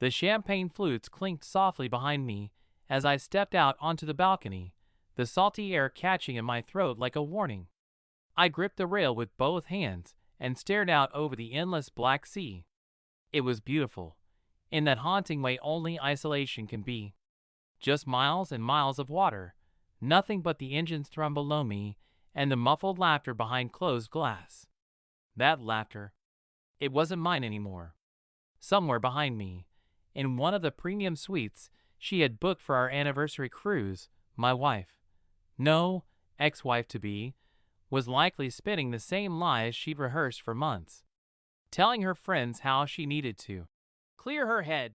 The champagne flutes clinked softly behind me as I stepped out onto the balcony, the salty air catching in my throat like a warning. I gripped the rail with both hands and stared out over the endless Black Sea. It was beautiful, in that haunting way only isolation can be. Just miles and miles of water, nothing but the engine's thrum below me and the muffled laughter behind closed glass. That laughter, it wasn't mine anymore. Somewhere behind me, in one of the premium suites she had booked for our anniversary cruise, my wife, no, ex-wife-to-be, was likely spinning the same lies she'd rehearsed for months, telling her friends how she needed to clear her head,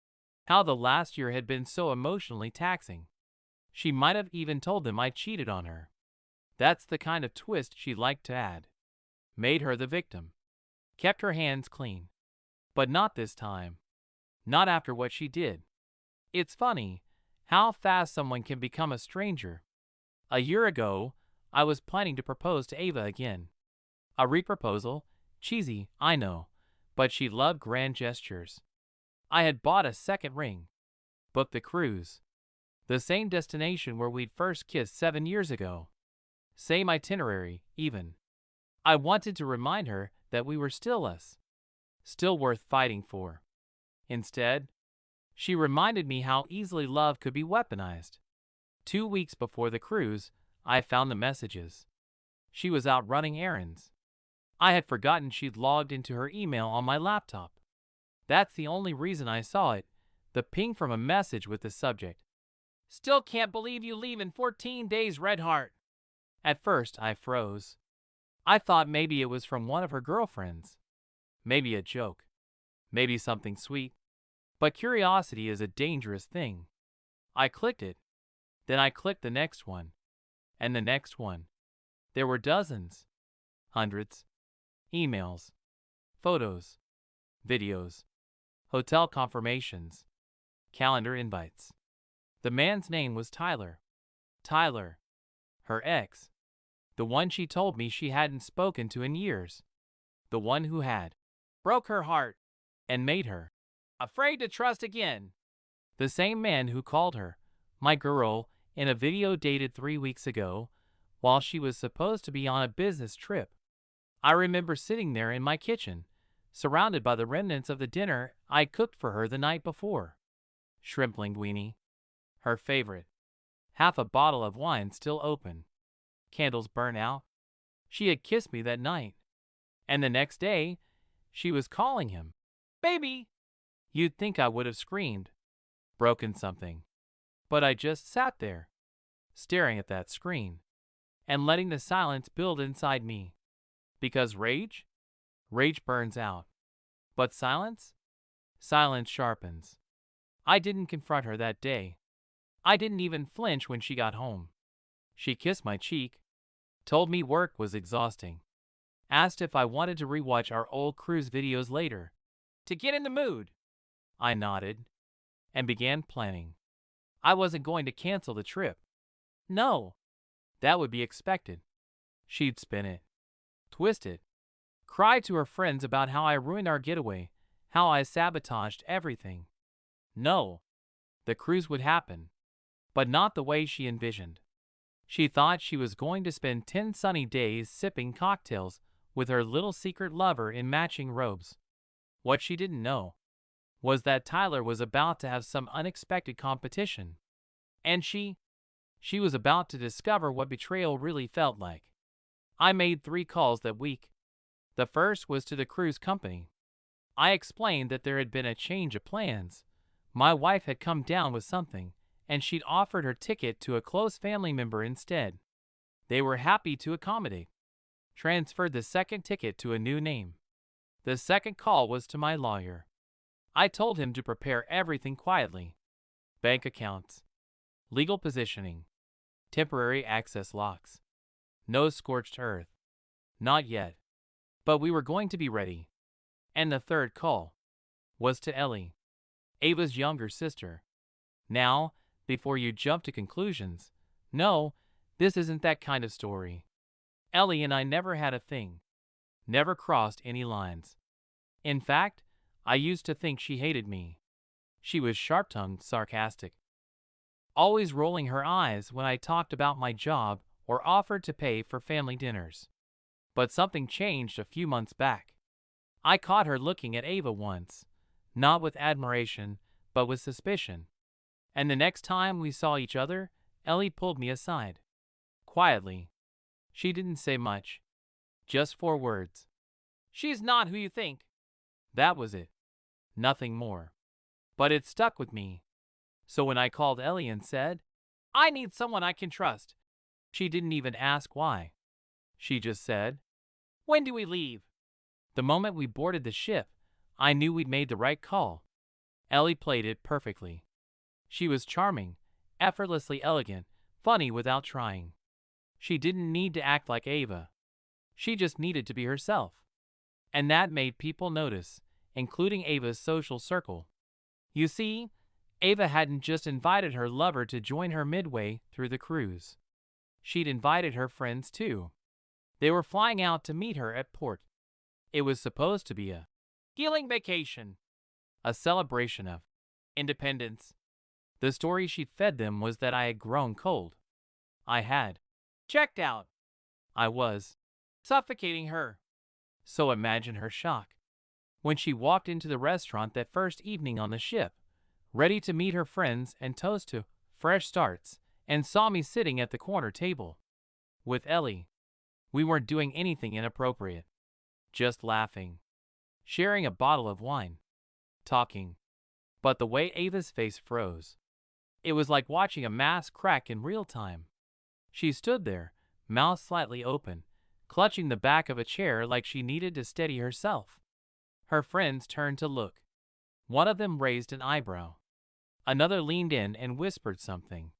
how the last year had been so emotionally taxing. She might have even told them I cheated on her. That's the kind of twist she liked to add. Made her the victim. Kept her hands clean. But not this time. Not after what she did. It's funny how fast someone can become a stranger. A year ago, I was planning to propose to Ava again. A re-proposal, cheesy, I know, but she loved grand gestures. I had bought a second ring, booked the cruise, the same destination where we'd first kissed 7 years ago. Same itinerary, even. I wanted to remind her that we were still us, still worth fighting for. Instead, she reminded me how easily love could be weaponized. 2 weeks before the cruise, I found the messages. She was out running errands. I had forgotten she'd logged into her email on my laptop. That's the only reason I saw it, the ping from a message with the subject. Still can't believe you leave in 14 days, Redheart. At first, I froze. I thought maybe it was from one of her girlfriends. Maybe a joke. Maybe something sweet. But curiosity is a dangerous thing. I clicked it. Then I clicked the next one. And the next one. There were dozens. Hundreds. Emails. Photos. Videos. Hotel confirmations. Calendar invites. The man's name was Tyler. Tyler. Her ex. The one she told me she hadn't spoken to in years. The one who had broke her heart and made her afraid to trust again. The same man who called her my girl in a video dated 3 weeks ago while she was supposed to be on a business trip. I remember sitting there in my kitchen, surrounded by the remnants of the dinner I cooked for her the night before. Shrimp linguine, her favorite. Half a bottle of wine still open. Candles burnt out. She had kissed me that night. And the next day, she was calling him, "Baby!" You'd think I would have screamed, broken something. But I just sat there, staring at that screen, and letting the silence build inside me. Because rage burns out. But silence? Silence sharpens. I didn't confront her that day. I didn't even flinch when she got home. She kissed my cheek, told me work was exhausting, asked if I wanted to rewatch our old cruise videos later, to get in the mood. I nodded, and began planning. I wasn't going to cancel the trip. No, that would be expected. She'd spin it, twist it, cry to her friends about how I ruined our getaway, how I sabotaged everything. No, the cruise would happen, but not the way she envisioned. She thought she was going to spend 10 sunny days sipping cocktails with her little secret lover in matching robes. What she didn't know was that Tyler was about to have some unexpected competition. And she was about to discover what betrayal really felt like. I made 3 calls that week. The first was to the cruise company. I explained that there had been a change of plans. My wife had come down with something, and she'd offered her ticket to a close family member instead. They were happy to accommodate. Transferred the second ticket to a new name. The second call was to my lawyer. I told him to prepare everything quietly. Bank accounts. Legal positioning. Temporary access locks. No scorched earth. Not yet. But we were going to be ready. And the third call was to Ellie, Ava's younger sister. Now, before you jump to conclusions, no, this isn't that kind of story. Ellie and I never had a thing. Never crossed any lines. In fact, I used to think she hated me. She was sharp-tongued, sarcastic, always rolling her eyes when I talked about my job or offered to pay for family dinners. But something changed a few months back. I caught her looking at Ava once, not with admiration, but with suspicion. And the next time we saw each other, Ellie pulled me aside. Quietly. She didn't say much. Just 4 words. "She's not who you think." That was it. Nothing more. But it stuck with me. So when I called Ellie and said, "I need someone I can trust," she didn't even ask why. She just said, "When do we leave?" The moment we boarded the ship, I knew we'd made the right call. Ellie played it perfectly. She was charming, effortlessly elegant, funny without trying. She didn't need to act like Ava. She just needed to be herself. And that made people notice, including Ava's social circle. You see, Ava hadn't just invited her lover to join her midway through the cruise. She'd invited her friends too. They were flying out to meet her at port. It was supposed to be a healing vacation, a celebration of independence. The story she'd fed them was that I had grown cold. I had checked out. I was suffocating her. So imagine her shock when she walked into the restaurant that first evening on the ship, ready to meet her friends and toast to fresh starts, and saw me sitting at the corner table with Ellie. We weren't doing anything inappropriate, just laughing, sharing a bottle of wine, talking. But the way Ava's face froze, it was like watching a mask crack in real time. She stood there, mouth slightly open, clutching the back of a chair like she needed to steady herself. Her friends turned to look. One of them raised an eyebrow. Another leaned in and whispered something.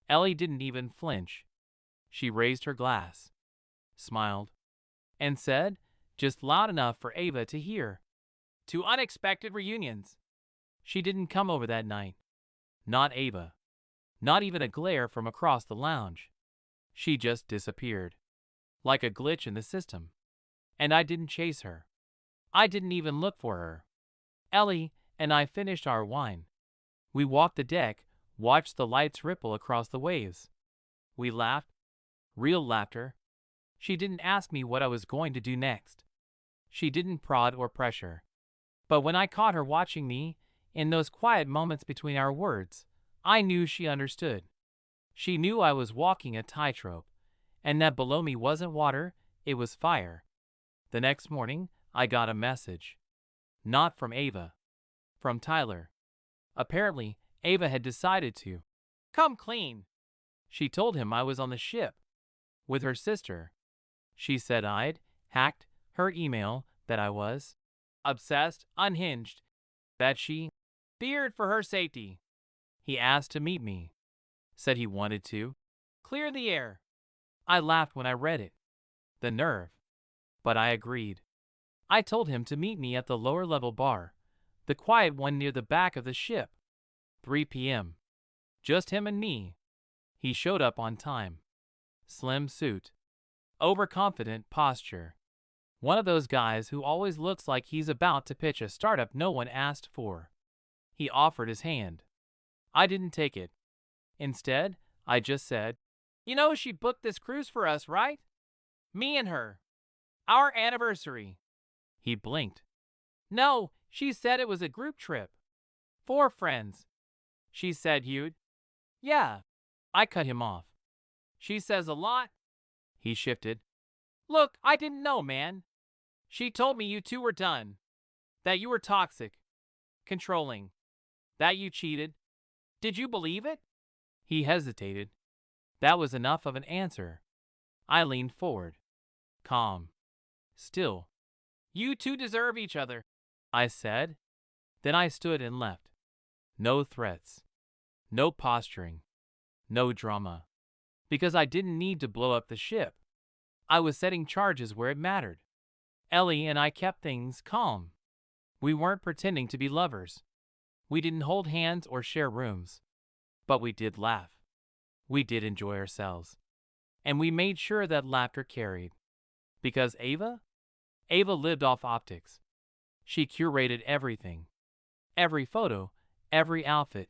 Ellie didn't even flinch. She raised her glass, smiled, and said, just loud enough for Ava to hear, "To unexpected reunions." She didn't come over that night. Not Ava. Not even a glare from across the lounge. She just disappeared, like a glitch in the system. And I didn't chase her. I didn't even look for her. Ellie and I finished our wine. We walked the deck, watched the lights ripple across the waves. We laughed. Real laughter. She didn't ask me what I was going to do next. She didn't prod or pressure. But when I caught her watching me, in those quiet moments between our words, I knew she understood. She knew I was walking a tightrope, and that below me wasn't water, it was fire. The next morning, I got a message. Not from Ava. From Tyler. Apparently, Ava had decided to come clean. She told him I was on the ship with her sister. She said I'd hacked her email, that I was obsessed, unhinged, that she feared for her safety. He asked to meet me. Said he wanted to clear the air. I laughed when I read it. The nerve. But I agreed. I told him to meet me at the lower level bar, the quiet one near the back of the ship. 3 p.m. Just him and me. He showed up on time. Slim suit. Overconfident posture. One of those guys who always looks like he's about to pitch a startup no one asked for. He offered his hand. I didn't take it. Instead, I just said, "You know she booked this cruise for us, right? Me and her. Our anniversary." He blinked. "No, she said it was a group trip. 4 friends. She said you'd." "Yeah." I cut him off. "She says a lot." He shifted. "Look, I didn't know, man. She told me you two were done. That you were toxic. Controlling. That you cheated. Did you believe it?" He hesitated. That was enough of an answer. I leaned forward. Calm. Still. "You two deserve each other," I said. Then I stood and left. No threats. No posturing. No drama. Because I didn't need to blow up the ship. I was setting charges where it mattered. Ellie and I kept things calm. We weren't pretending to be lovers. We didn't hold hands or share rooms. But we did laugh. We did enjoy ourselves. And we made sure that laughter carried. Because Ava? Ava lived off optics. She curated everything. Every photo, Every outfit,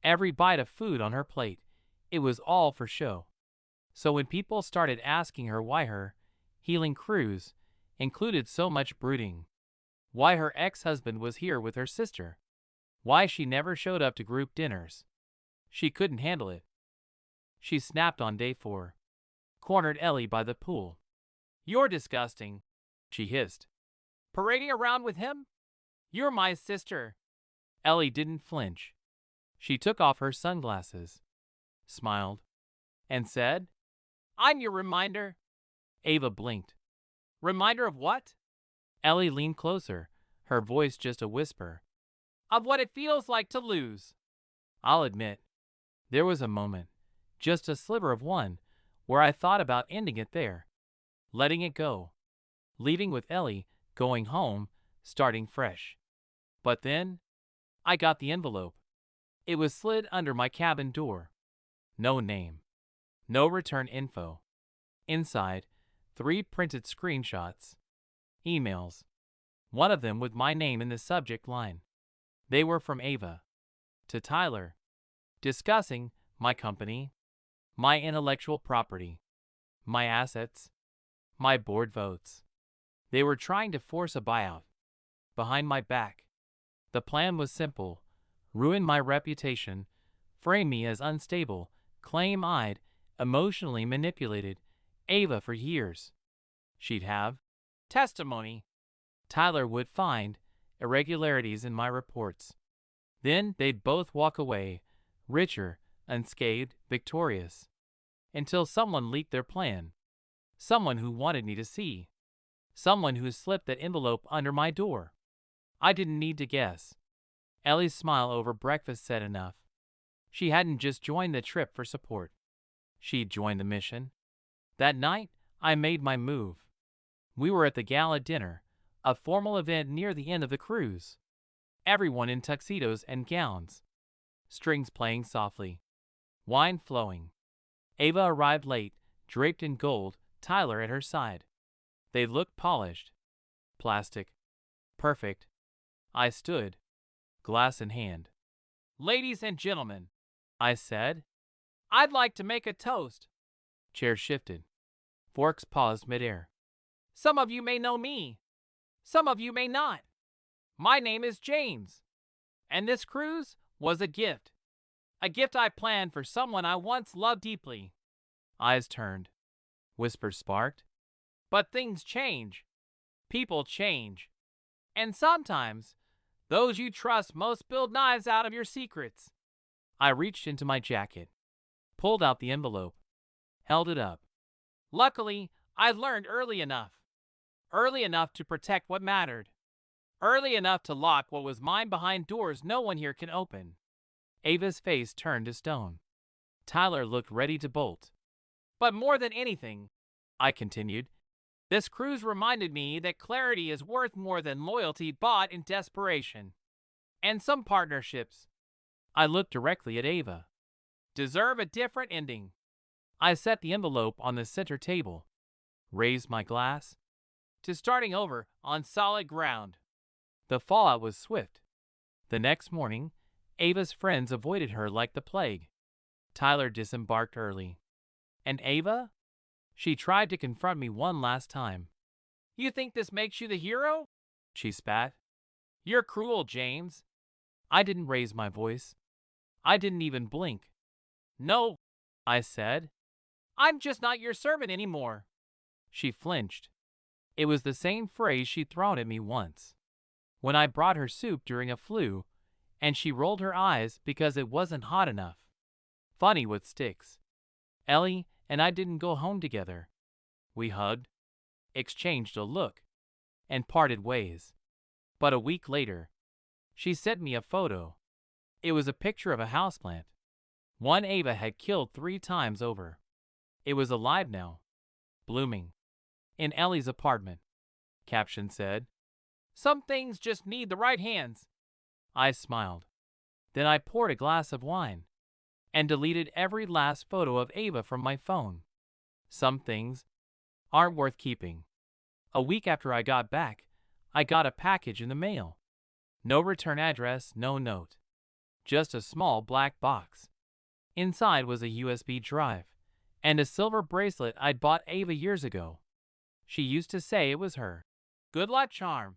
every bite of food on her plate, it was all for show. So when people started asking her why her healing cruise included so much brooding, why her ex-husband was here with her sister, why she never showed up to group dinners, she couldn't handle it. She snapped on day 4. Cornered Ellie by the pool. "You're disgusting," she hissed. "Parading around with him? You're my sister." Ellie didn't flinch. She took off her sunglasses, smiled, and said, "I'm your reminder." Ava blinked. "Reminder of what?" Ellie leaned closer, her voice just a whisper. "Of what it feels like to lose." I'll admit, there was a moment, just a sliver of one, where I thought about ending it there, letting it go, leaving with Ellie, going home, starting fresh. But then, I got the envelope. It was slid under my cabin door. No name. No return info. Inside, 3 printed screenshots. Emails. One of them with my name in the subject line. They were from Ava. To Tyler. Discussing my company, my intellectual property, my assets, my board votes. They were trying to force a buyout. Behind my back. The plan was simple. Ruin my reputation, frame me as unstable, claim I'd emotionally manipulated Ava for years. She'd have testimony. Tyler would find irregularities in my reports. Then they'd both walk away, richer, unscathed, victorious. Until someone leaked their plan. Someone who wanted me to see. Someone who slipped that envelope under my door. I didn't need to guess. Ellie's smile over breakfast said enough. She hadn't just joined the trip for support. She'd joined the mission. That night, I made my move. We were at the gala dinner, a formal event near the end of the cruise. Everyone in tuxedos and gowns. Strings playing softly. Wine flowing. Ava arrived late, draped in gold, Tyler at her side. They looked polished. Plastic. Perfect. I stood, glass in hand. "Ladies and gentlemen," I said, "I'd like to make a toast." Chair shifted. Forks paused midair. "Some of you may know me. Some of you may not. My name is James. And this cruise was a gift. A gift I planned for someone I once loved deeply." Eyes turned. Whispers sparked. "But things change. People change. And sometimes, those you trust most build knives out of your secrets." I reached into my jacket, pulled out the envelope, held it up. Luckily, I learned early enough. Early enough to protect what mattered. Early enough to lock what was mine behind doors no one here can open. Ava's face turned to stone. Tyler looked ready to bolt. "But more than anything," I continued, "this cruise reminded me that clarity is worth more than loyalty bought in desperation. And some partnerships," I looked directly at Ava, "deserve a different ending." I set the envelope on the center table, raised my glass, to starting over on solid ground. The fallout was swift. The next morning, Ava's friends avoided her like the plague. Tyler disembarked early. And Ava? She tried to confront me one last time. "You think this makes you the hero?" she spat. "You're cruel, James." I didn't raise my voice. I didn't even blink. "No," I said. "I'm just not your servant anymore." She flinched. It was the same phrase she'd thrown at me once, when I brought her soup during a flu, and she rolled her eyes because it wasn't hot enough. Funny what sticks. Ellie and I didn't go home together. We hugged, exchanged a look, and parted ways. But a week later, she sent me a photo. It was a picture of a houseplant. One Ava had killed 3 times over. It was alive now, blooming, in Ellie's apartment. Caption said, "Some things just need the right hands." I smiled. Then I poured a glass of wine and deleted every last photo of Ava from my phone. Some things aren't worth keeping. A week after I got back, I got a package in the mail. No return address, no note. just a small black box. Inside was a USB drive and a silver bracelet I'd bought Ava years ago. She used to say it was her good luck charm.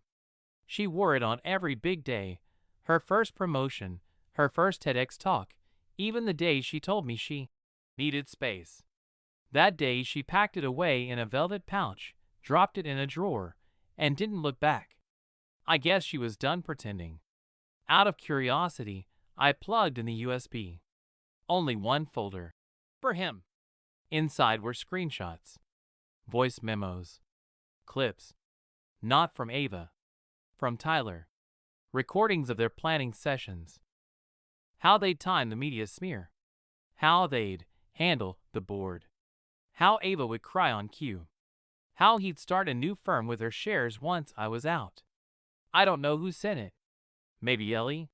She wore it on every big day, her first promotion, her first TEDx talk, even the day she told me she needed space. That day she packed it away in a velvet pouch, dropped it in a drawer, and didn't look back. I guess she was done pretending. Out of curiosity, I plugged in the USB. Only one folder. For him. Inside were screenshots, voice memos, clips. Not from Ava. From Tyler. Recordings of their planning sessions. How they'd time the media smear. How they'd handle the board. How Ava would cry on cue. How he'd start a new firm with her shares once I was out. I don't know who sent it. Maybe Ellie?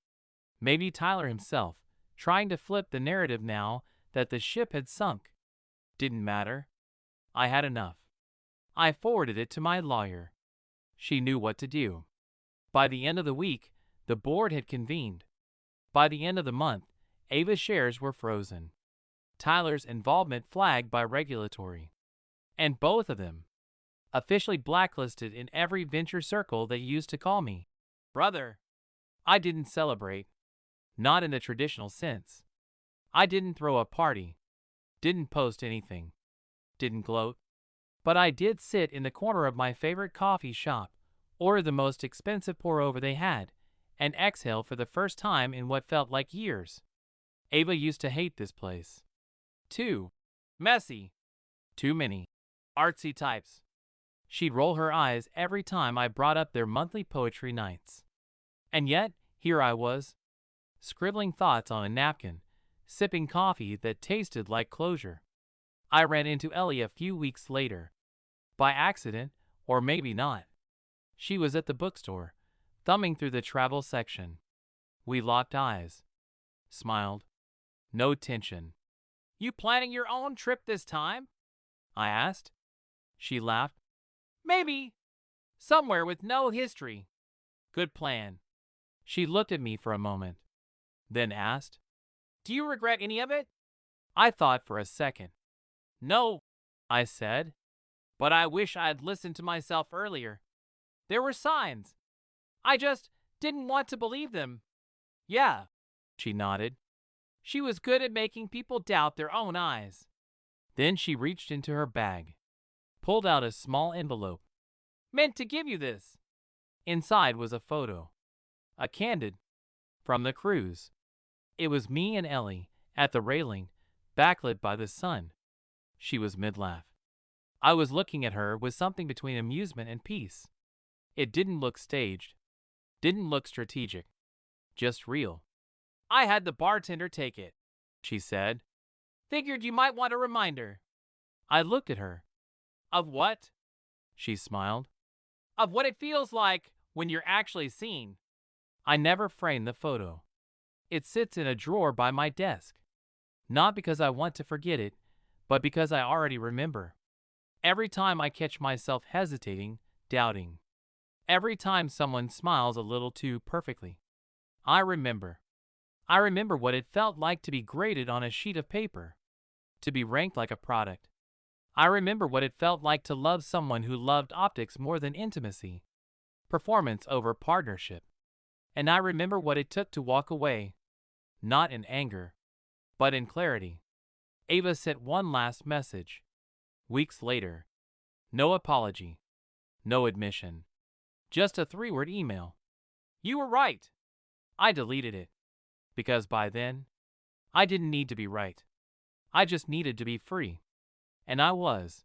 Maybe Tyler himself, trying to flip the narrative now that the ship had sunk. Didn't matter. I had enough. I forwarded it to my lawyer. She knew what to do. By the end of the week, the board had convened. By the end of the month, Ava's shares were frozen. Tyler's involvement flagged by regulatory. And both of them officially blacklisted in every venture circle that used to call me brother. I didn't celebrate. Not in the traditional sense. I didn't throw a party. Didn't post anything. Didn't gloat. But I did sit in the corner of my favorite coffee shop, order the most expensive pour-over they had, and exhale for the first time in what felt like years. Ava used to hate this place. Too messy. Too many artsy types. She'd roll her eyes every time I brought up their monthly poetry nights. And yet, here I was, scribbling thoughts on a napkin, sipping coffee that tasted like closure. I ran into Ellie a few weeks later. By accident, or maybe not. She was at the bookstore, thumbing through the travel section. We locked eyes. Smiled. No tension. You planning your own trip this time? I asked. She laughed. Maybe. Somewhere with no history. Good plan. She looked at me for a moment, then asked, Do you regret any of it? I thought for a second. No, I said. But I wish I had listened to myself earlier. There were signs. I just didn't want to believe them. Yeah, she nodded. She was good at making people doubt their own eyes. Then she reached into her bag, pulled out a small envelope. Meant to give you this. Inside was a photo. A candid. From the cruise. It was me and Ellie, at the railing, backlit by the sun. She was mid-laugh. I was looking at her with something between amusement and peace. It didn't look staged. Didn't look strategic. Just real. I had the bartender take it, she said. Figured you might want a reminder. I looked at her. Of what? She smiled. Of what it feels like when you're actually seen. I never framed the photo. It sits in a drawer by my desk. Not because I want to forget it, but because I already remember. Every time I catch myself hesitating, doubting. Every time someone smiles a little too perfectly. I remember. I remember what it felt like to be graded on a sheet of paper. To be ranked like a product. I remember what it felt like to love someone who loved optics more than intimacy. Performance over partnership. And I remember what it took to walk away. Not in anger, but in clarity. Ava sent one last message. Weeks later. No apology. No admission. Just a 3-word email. You were right. I deleted it. Because by then, I didn't need to be right. I just needed to be free. And I was.